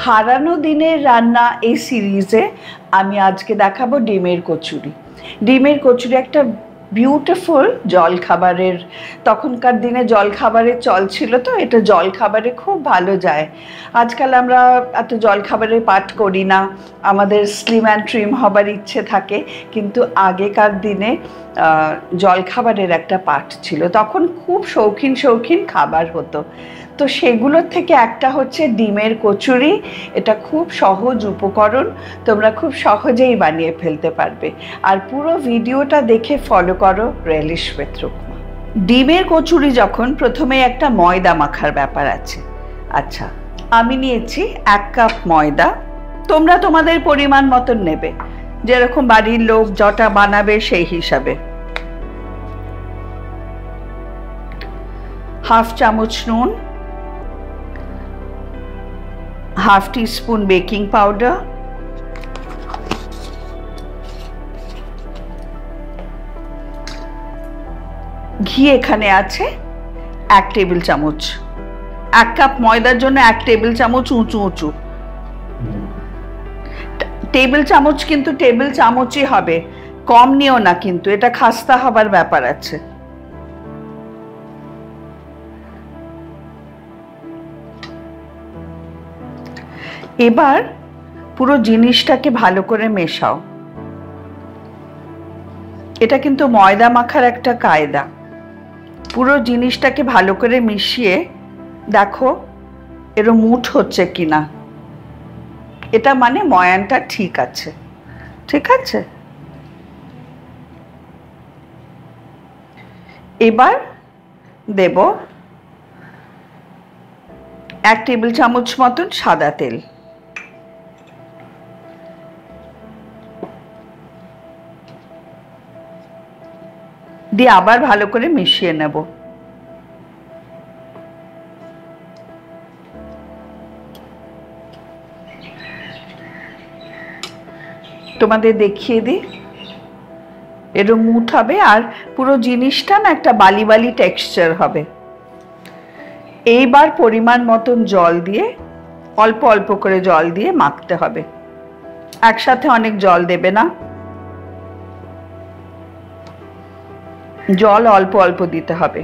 হারানো দিনের রান্না এই সিরিজে আমি আজকে দেখাবো ডিমের কচুরি। ডিমের কচুরি একটা বিউটিফুল জলখাবারের, তখনকার দিনে জলখাবারের চল ছিল, তো এটা জলখাবারে খুব ভালো যায়। আজকাল আমরা এত জলখাবারের পাঠ করি না, আমাদের স্লিম অ্যান্ড ট্রিম হবার ইচ্ছে থাকে, কিন্তু আগেকার দিনে জলখাবারের একটা পাঠ ছিল, তখন খুব শৌখিন শৌখিন খাবার হতো। তো সেগুলোর থেকে একটা হচ্ছে ডিমের কচুরি। এটা খুব সহজ উপকরণ, তোমরা খুব সহজেই বানিয়ে ফেলতে পারবে। আর পুরো ভিডিওটা দেখে ফলো করো রেলিশ উইথ রুকমা। ডিমের কচুরি যখন, প্রথমে একটা ময়দা মাখার ব্যাপার আছে। আচ্ছা, আমি নিয়েছি 1 কাপ ময়দা। তোমরা তোমাদের পরিমাণ মতন নেবে, যেরকম বাড়ির লোক যটা বানাবে সেই হিসাবে। 1/2 চামচ নুন, 1/2 টিস্পুন বেকিং পাউডার, ঘি এখানে আছে 1 টেবিল চামচ। 1 কাপ ময়দার জন্য 1 টেবিল চামচ উঁচু উঁচু টেবিল চামচ, কিন্তু টেবিল চামচই হবে, কম নিও না, কিন্তু এটা খাস্তা হবার ব্যাপার আছে। এবার পুরো জিনিসটাকে ভালো করে মেশাও। এটা কিন্তু ময়দা মাখার একটা কায়দা। পুরো জিনিসটাকে ভালো করে মিশিয়ে দেখো এর মুঠ হচ্ছে কিনা, এটা মানে ময়ানটা ঠিক আছে। ঠিক আছে, এবার দেব 1 টেবিল চামচ মতন সাদা তেল। দিয়ে আবার ভালো করে মিশিয়ে নেব। তোমাদের দেখিয়ে দিই, এরকম মুঠ হবে, আর পুরো জিনিসটা না একটা বালি বালি টেক্সচার হবে। এইবার পরিমাণ মতন জল দিয়ে, অল্প অল্প করে জল দিয়ে মাখতে হবে, একসাথে অনেক জল দেবে না, জল অল্প অল্প দিতে হবে।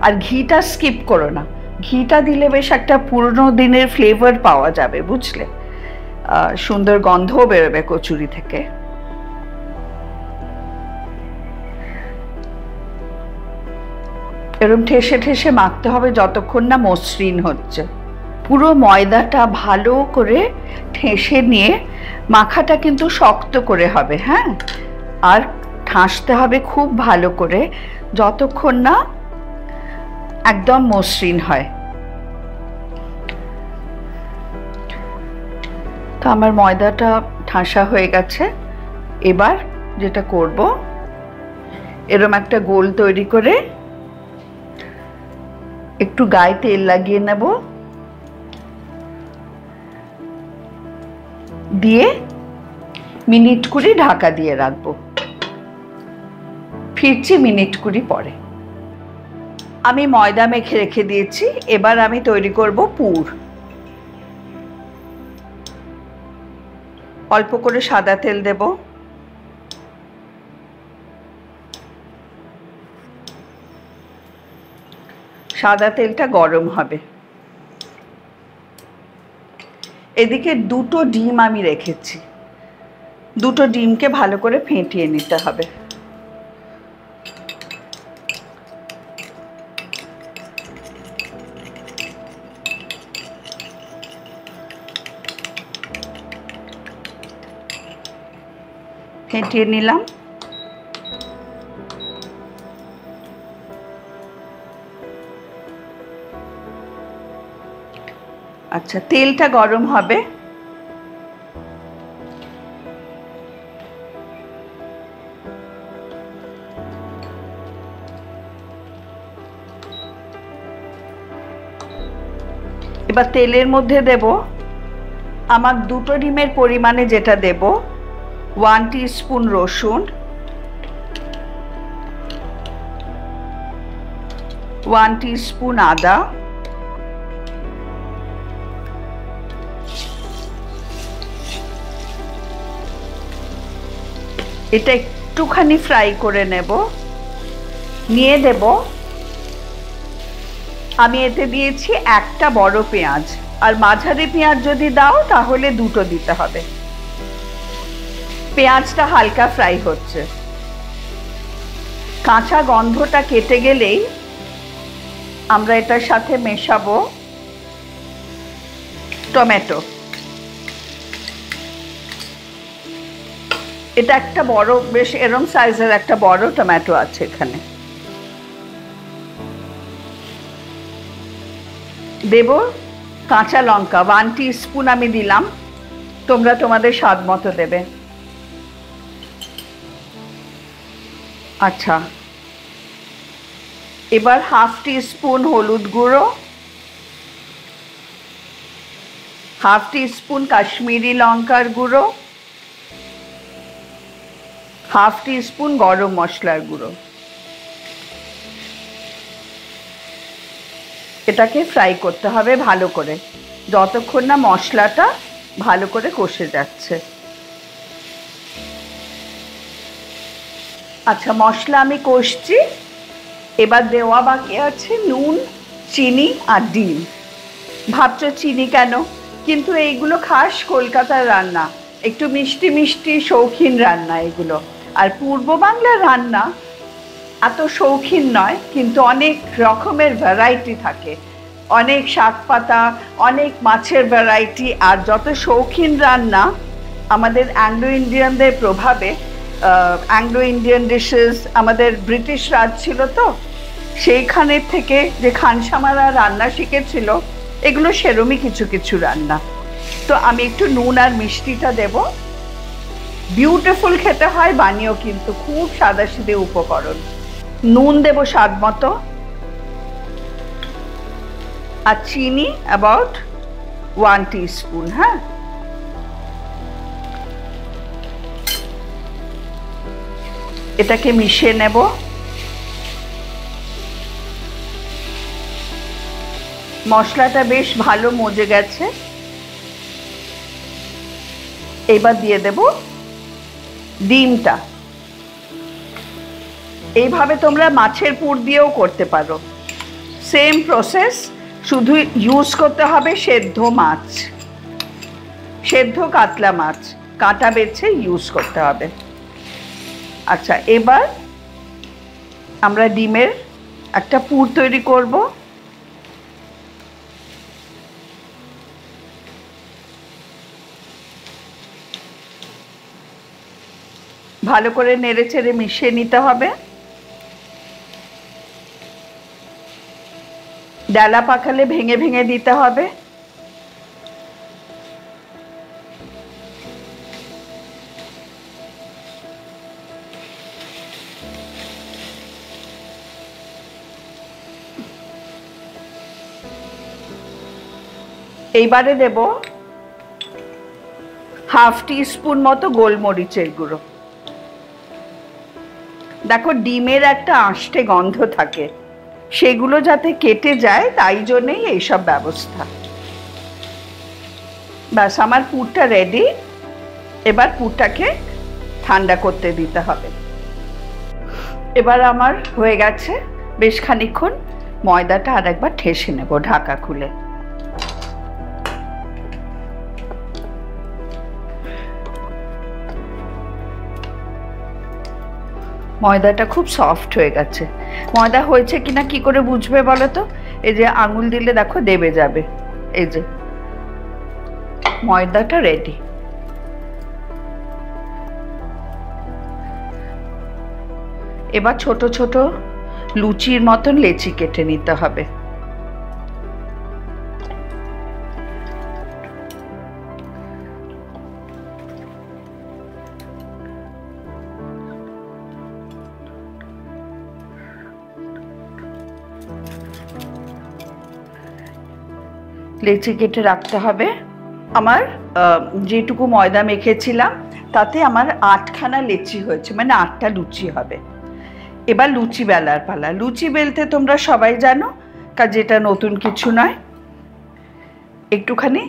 আর ঘিটা স্কিপ করো না, ঘিটা দিলে বেশ একটা পুরনো দিনের ফ্লেভার পাওয়া যাবে, বুঝলে? সুন্দর গন্ধও বেরোবে কচুরি থেকে। এরকম ঠেসে ঠেসে মাখতে হবে যতক্ষণ না মসৃণ হচ্ছে। পুরো ময়দাটা ভালো করে ঠেসে নিয়ে, মাখাটা কিন্তু শক্ত করে হবে, হ্যাঁ, আর ঠাসতে হবে খুব ভালো করে যতক্ষণ না একদম মসৃণ হয়। তো আমার ময়দাটা ঠাসা হয়ে গেছে। এবার যেটা করব, এরকম একটা গোল তৈরি করে একটু গায়ে তেল লাগিয়ে নেব, দিয়ে মিনিট 20 ঢাকা দিয়ে রাখবো। ফিরছি মিনিট 20 পরে। আমি ময়দা মেখে রেখে দিয়েছি, এবার আমি তৈরি করব পুর। অল্প করে সাদা তেল দেব, সাদা তেলটা গরম হবে। এদিকে 2টো ডিম আমি রেখেছি, 2টো ডিমকে ভালো করে ফেটিয়ে নিতে হবে। ফেটিয়ে নিলাম। আচ্ছা, তেলটা গরম হবে, এবার তেলের মধ্যে দেব আমার 2টো ডিমের পরিমাণে যেটা দেব, 1 টিস্পুন রসুন, 1 টিস্পুন আদা, এটা একটুখানি ফ্রাই করে নেব, নিয়ে দেব। আমি এতে দিয়েছি একটা বড় পেঁয়াজ, আর মাঝারি পেঁয়াজ যদি দাও তাহলে দুটো দিতে হবে। পেঁয়াজটা হালকা ফ্রাই হচ্ছে, কাঁচা গন্ধটা কেটে গেলেই আমরা এটার সাথে মেশাবো টমেটো। এটা একটা বড়, বেশ এরম সাইজের একটা বড় টমেটো আছে এখানে। দেব কাঁচা লঙ্কা 1 টিস্পুন আমি দিলাম, তোমরা তোমাদের স্বাদ মতো দেবে। আচ্ছা, এবার 1/2 টিস্পুন হলুদ গুঁড়ো, 1/2 টিস্পুন কাশ্মীরি লঙ্কার গুঁড়ো, 1/2 টিস্পুন গরম মশলার গুঁড়ো। এটাকে ফ্রাই করতে হবে ভালো করে, যতক্ষণ না মশলাটা ভালো করে কষে যাচ্ছে। আচ্ছা, মশলা আমি কষছি, এবার দেওয়া বাকি আছে নুন, চিনি আর ডিম। ভাবছো চিনি কেন? কিন্তু এইগুলো খাস কলকাতার রান্না, একটু মিষ্টি মিষ্টি শৌখিন রান্না এগুলো। আর পূর্ব বাংলার রান্না এত শৌখিন নয়, কিন্তু অনেক রকমের ভ্যারাইটি থাকে, অনেক শাক পাতা, অনেক মাছের ভ্যারাইটি। আর যত শৌখিন রান্না আমাদের অ্যাংলো ইন্ডিয়ানদের প্রভাবে, অ্যাংলো ইন্ডিয়ান ডিশেস, আমাদের ব্রিটিশ রাজ ছিল তো, সেইখানের থেকে যে খানসামারা রান্না শিখেছিল, এগুলো সেরমই কিছু কিছু রান্না। তো আমি একটু নুন আর মিষ্টিটা দেব। বিউটিফুল খেতে হয়, বানিয়েও কিন্তু খুব সাদাসিধে উপকরণ। নুন দেব স্বাদ মতো, আর চিনি অ্যাবাউট 1 টিস্পুন। হ্যাঁ, এটাকে মিশিয়ে নেব। মশলাটা বেশ ভালো মজে গেছে, এবার দিয়ে দেব ডিমটা। এইভাবে তোমরা মাছের পুর দিয়েও করতে পারো, সেম প্রসেস, শুধু ইউজ করতে হবে সেদ্ধ মাছ, সেদ্ধ কাতলা মাছ, কাঁটা বেছে ইউজ করতে হবে। আচ্ছা, এবার আমরা ডিমের একটা পুর তৈরি করব। ভালো করে নেড়ে চেড়ে মিশিয়ে নিতে হবে। ডালা পাকালে ভেঙে ভেঙে দিতে হবে। এইবারে দেব 1/2 টিস্পুন মতো গোলমরিচের গুঁড়ো। দেখো, ডিমের একটা আষ্টে গন্ধ থাকে, সেগুলো যাতে কেটে যায়, তাই জন্যই এইসব ব্যবস্থা। ব্যাস, আমার পুরটা রেডি। এবার পুরটাকে ঠান্ডা করতে দিতে হবে। এবার আমার হয়ে গেছে বেশ খানিকক্ষণ। ময়দাটা আর একবার ঠেসে নেব ঢাকা খুলে। ময়দাটা খুব সফট হয়ে গেছে। ময়দা হয়েছে কিনা কি করে বুঝবে বলো তো? এই যে আঙুল দিলে দেখো দেবে যাবে। এই যে ময়দাটা রেডি। এবার ছোট ছোট লুচির মতন লেচি কেটে নিতে হবে। লেচি কেটে রাখতে হবে। আমার যেটুকু ময়দা মেখেছিলাম তাতে আমার 8খানা লেচি হয়েছে, মানে 8টা লুচি হবে। এবার লুচি বেলার পালা। লুচি বেলতে তোমরা সবাই জানো, কাজে এটা নতুন কিছু নয়। একটুখানি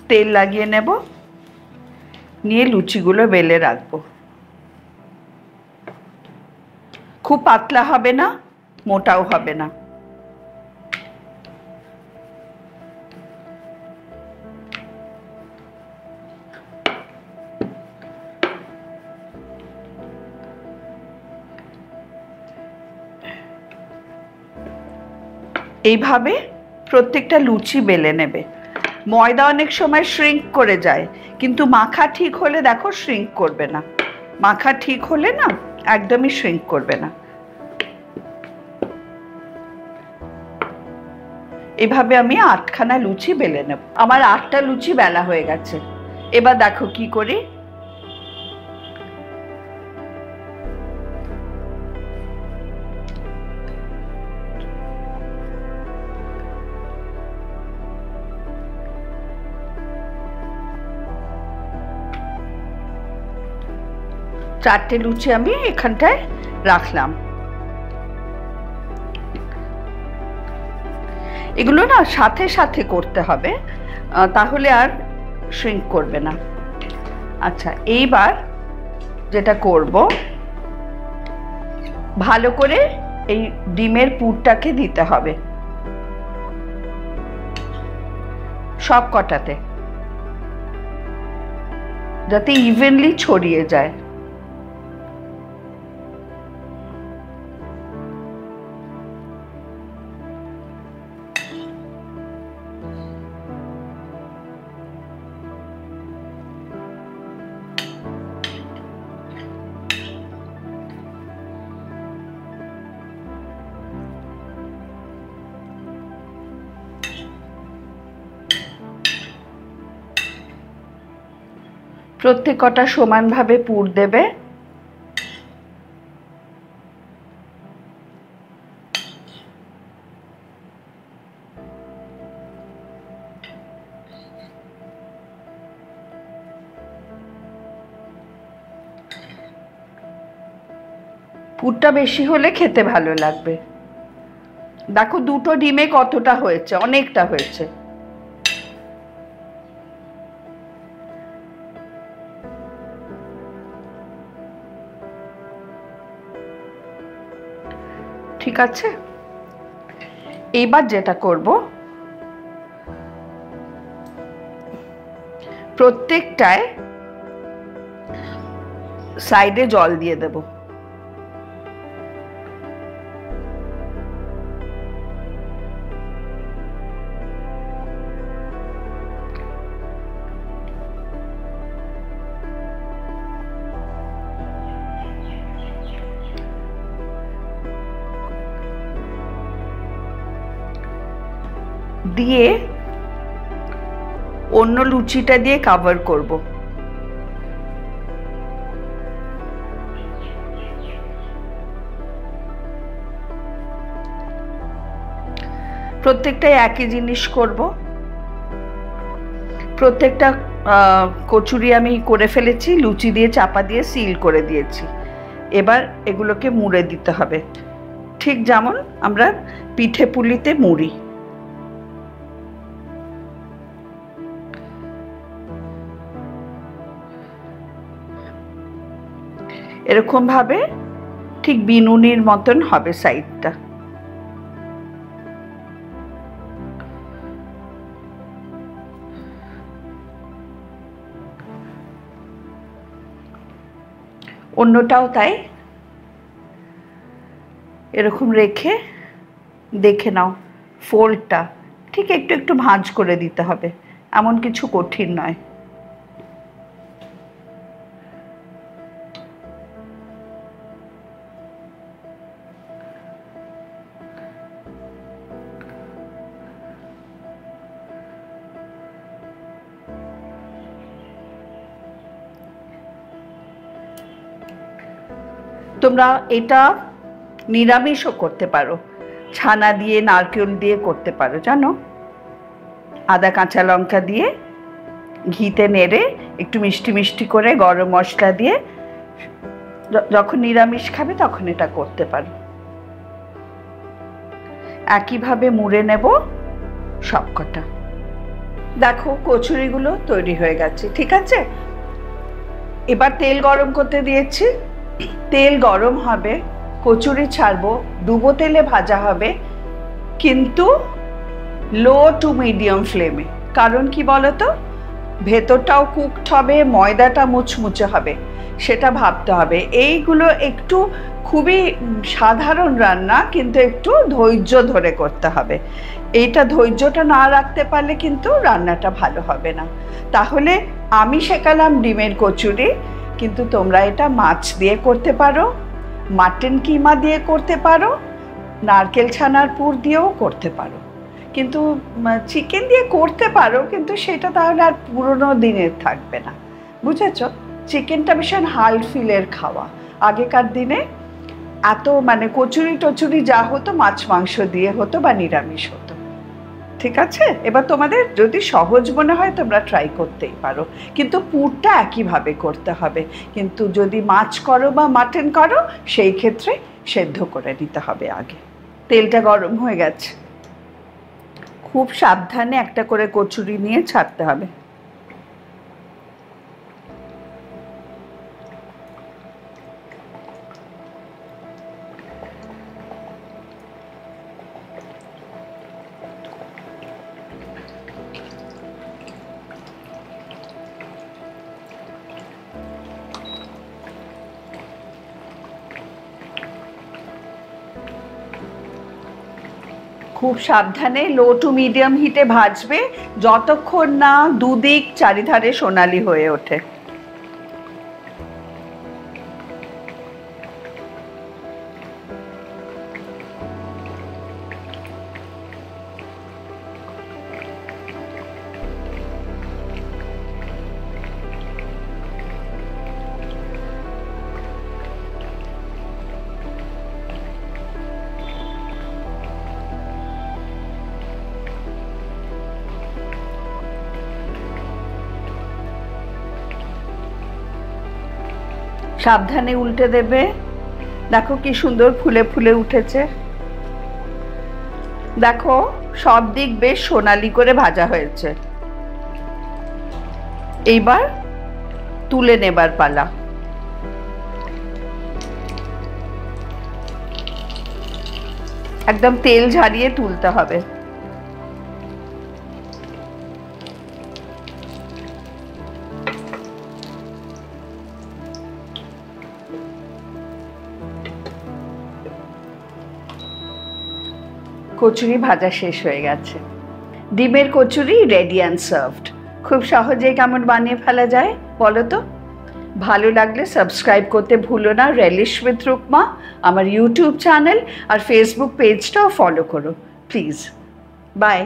তেল লাগিয়ে নেব, নিয়ে লুচিগুলো বেলে রাখবো। খুব পাতলা হবে না, মোটাও হবে না। এইভাবে প্রত্যেকটা লুচি বেলে নেবে। ময়দা অনেক সময় শ্রিঙ্ক করে যায়, কিন্তু মাখা ঠিক হলে দেখো শ্রিঙ্ক করবে না। মাখা ঠিক হলে না একদমই শ্রিঙ্ক করবে না। এভাবে আমি 8খানা লুচি বেলে নেব। আমার 8টা লুচি বেলা হয়ে গেছে। এবার দেখো কি করি। চারটে লুচি আমি এখানটায় রাখলাম। এগুলো না সাথে সাথে করতে হবে, তাহলে আর শ্রিঙ্ক করবে না। আচ্ছা, এইবার যেটা করব, ভালো করে এই ডিমের পুরটাকে দিতে হবে সব কটাতে, যাতে ইভেনলি ছড়িয়ে যায়। প্রত্যেক কটা সমানভাবে পুর দেবে। পুরটা বেশি হলে খেতে ভালো লাগবে। দেখো দুটো ডিমে কতটা হয়েছে, অনেকটা হয়েছে। ঠিক আছে, এইবার যেটা করব, প্রত্যেকটায় সাইডে জল দিয়ে দেব। দিয়ে অন্য লুচিটা দিয়ে কভার করব। প্রত্যেকটাই একই জিনিস করব। প্রত্যেকটা কচুরি আমি করে ফেলেছি, লুচি দিয়ে চাপা দিয়ে সিল করে দিয়েছি। এবার এগুলোকে মুড়ে দিতে হবে, ঠিক যেমন আমরা পিঠে পুলিতে মুড়ি। এরকম ভাবে ঠিক বিনুনির মতন হবে সাইডটা। অন্যটাও তাই, এরকম রেখে দেখে নাও ফোল্ডটা ঠিক একটু একটু ভাঁজ করে দিতে হবে, এমন কিছু কঠিন নয়। তোমরা এটা নিরামিষও করতে পারো, ছানা দিয়ে নারকেল দিয়ে করতে পারো, জানো, আদা কাঁচা লঙ্কা দিয়ে ঘিতে নেড়ে একটু মিষ্টি মিষ্টি করে গরম মশলা দিয়ে যখন নিরামিষ খাবে তখন এটা করতে পারো। একইভাবে মুড়ে নেব সবকটা। দেখো কচুরিগুলো তৈরি হয়ে গেছে, ঠিক আছে। এবার তেল গরম করতে দিয়েছি, তেল গরম হবে, কচুরি ছাড়বো, ডুবো তেলে ভাজা হবে, কিন্তু লো টু মিডিয়াম ফ্লেমে। কারণ কি বলতো, ভেতরটাও কুকড হবে, ময়দাটা মুচমুচে হবে, সেটা ভাবতে হবে। এইগুলো একটু খুবই সাধারণ রান্না, কিন্তু একটু ধৈর্য ধরে করতে হবে। এইটা ধৈর্যটা না রাখতে পারলে কিন্তু রান্নাটা ভালো হবে না। তাহলে আমি শেখালাম ডিমের কচুরি, কিন্তু তোমরা এটা মাছ দিয়ে করতে পারো, মাটন কিমা দিয়ে করতে পারো, নারকেল ছানার পুর দিয়েও করতে পারো, কিন্তু চিকেন দিয়ে করতে পারো, কিন্তু সেটা তাহলে আর পুরোনো দিনের থাকবে না, বুঝেছ? চিকেনটা ভীষণ হাল ফিলের খাওয়া। আগেকার দিনে এত কচুরি টচুরি যা হতো মাছ মাংস দিয়ে হতো বা নিরামিষ হতো। ঠিক আছে, এবার তোমাদের যদি সহজ মনে হয় তোমরা ট্রাই করতেই পারো, কিন্তু পুরটা একইভাবে করতে হবে। কিন্তু যদি মাছ করো বা মাটন করো, সেই ক্ষেত্রে সেদ্ধ করে নিতে হবে আগে। তেলটা গরম হয়ে গেছে, খুব সাবধানে একটা করে কচুরি নিয়ে ছাড়তে হবে। খুব সাবধানে লো টু মিডিয়াম হিটে ভাজবে, যতক্ষণ না দুদিক চারিধারে সোনালি হয়ে ওঠে। সাবধানে উল্টে দেবে। দেখো কি সুন্দর ফুলে ফুলে উঠেছে। দেখো সব দিক বেশ সোনালি করে ভাজা হয়েছে। এইবার তুলে নেবার পালা। একদম তেল ঝারিয়ে তুলতে হবে। কচুরি ভাজা শেষ হয়ে গেছে। ডিমের কচুরি রেডি অ্যান্ড সার্ভড। খুব সহজেই কেমন বানিয়ে ফেলা যায় বলো তো? ভালো লাগলে সাবস্ক্রাইব করতে ভুলো না রেলিশ উইথ রুকমা, আমার ইউটিউব চ্যানেল আর ফেসবুক পেজটাও ফলো করো প্লিজ। বাই।